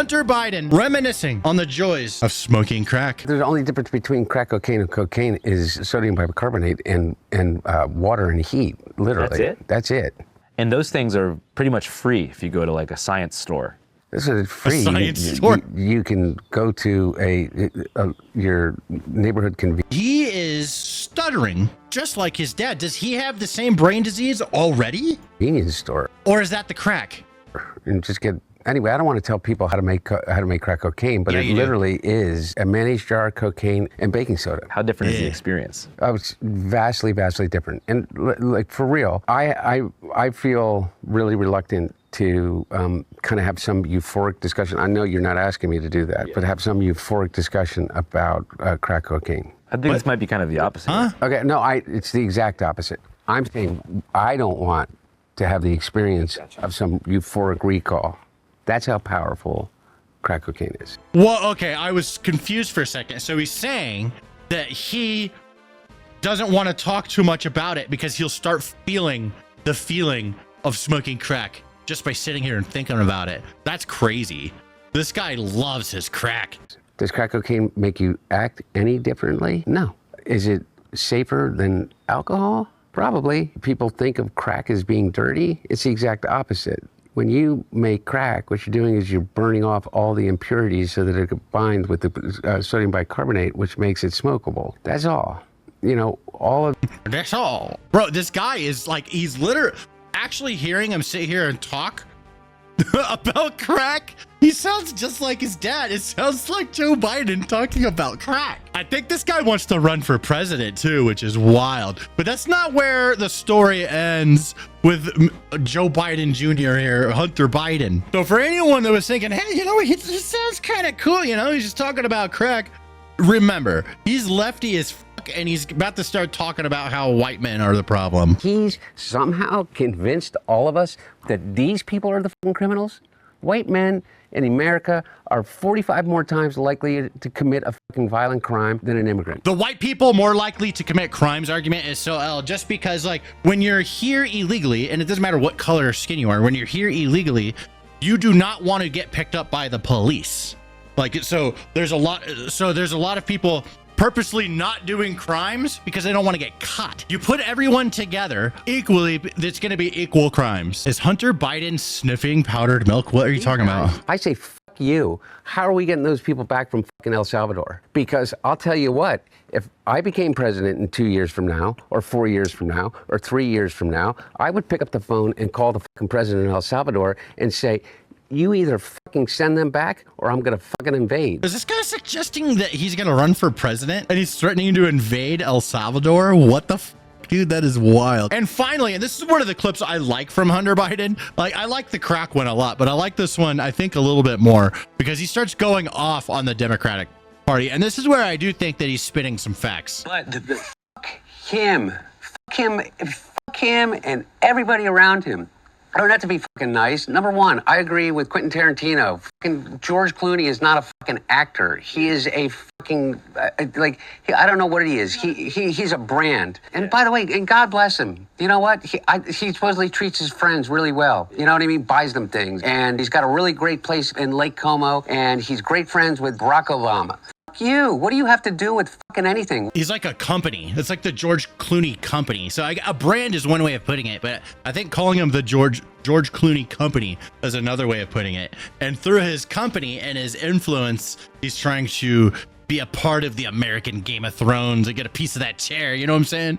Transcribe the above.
Hunter Biden reminiscing on the joys of smoking crack. The only difference between crack cocaine and cocaine is sodium bicarbonate and water and heat, literally. That's it? That's it. And those things are pretty much free if you go to like a science store. This is free. A science store. You can go to your neighborhood convenience. He is stuttering just like his dad. Does he have the same brain disease already? Store Or is that the crack? and just get. Anyway, I don't want to tell people how to make crack cocaine, but Yeah, it you do. literally is a mayonnaise jar, cocaine, and baking soda. How different is the Yeah. experience? It's vastly, vastly different. And like for real, I feel really reluctant to kind of have some euphoric discussion. I know you're not asking me to do that, but have some euphoric discussion about crack cocaine. I think this might be kind of the opposite. Huh? Okay, no, it's the exact opposite. I'm saying I don't want to have the experience of some euphoric recall. That's how powerful crack cocaine is. Well, okay, I was confused for a second. So he's saying that he doesn't want to talk too much about it because he'll start feeling the feeling of smoking crack just by sitting here and thinking about it. That's crazy. This guy loves his crack. Does crack cocaine make you act any differently? No. Is it safer than alcohol? Probably. People think of crack as being dirty. It's the exact opposite. When you make crack, what you're doing is you're burning off all the impurities so that it combines with the sodium bicarbonate, which makes it smokable. That's all. You know, all of... That's all. Bro, this guy is like, he's literally actually hearing him sit here and talk about crack. He sounds just like his dad. It sounds like Joe Biden talking about crack. I think this guy wants to run for president too, which is wild. But that's not where the story ends with Joe Biden Jr. here, Hunter Biden. So for anyone that was thinking, hey, you know, he just sounds kind of cool, you know, he's just talking about crack. Remember, he's lefty as fuck and he's about to start talking about how white men are the problem. He's somehow convinced all of us that these people are the fucking criminals. White men in America are 45 more times likely to commit a fucking violent crime than an immigrant. The white people more likely to commit crimes argument is so L, just because like when you're here illegally, and it doesn't matter what color or skin you are, when you're here illegally, you do not want to get picked up by the police. Like, so there's a lot of people purposely not doing crimes because they don't want to get caught. You put everyone together equally, it's going to be equal crimes. Is Hunter Biden sniffing powdered milk? What are you talking about? I say, fuck you. How are we getting those people back from fucking El Salvador? Because I'll tell you what, if I became president in 2 years from now, or 4 years from now, or 3 years from now, I would pick up the phone and call the fucking president of El Salvador and say, you either fucking send them back or I'm going to fucking invade. Is this guy suggesting that he's going to run for president and he's threatening to invade El Salvador? What the dude, that is wild. And finally, and this is one of the clips I like from Hunter Biden. Like, I like the crack one a lot, but I like this one, I think, a little bit more because he starts going off on the Democratic Party. And this is where I do think that he's spitting some facts. But fuck him and everybody around him. Or not to be fucking nice. Number one, I agree with Quentin Tarantino. Fucking George Clooney is not a fucking actor. He is a fucking I don't know what he is. He's a brand. And by the way, and God bless him. You know what? He supposedly treats his friends really well. You know what I mean? Buys them things. And he's got a really great place in Lake Como. And he's great friends with Barack Obama. You. What do you have to do with fucking anything? He's like a company. It's like the George Clooney company. So a brand is one way of putting it, but I think calling him the George Clooney company is another way of putting it. And through his company and his influence, he's trying to be a part of the American Game of Thrones and get a piece of that chair. You know what I'm saying?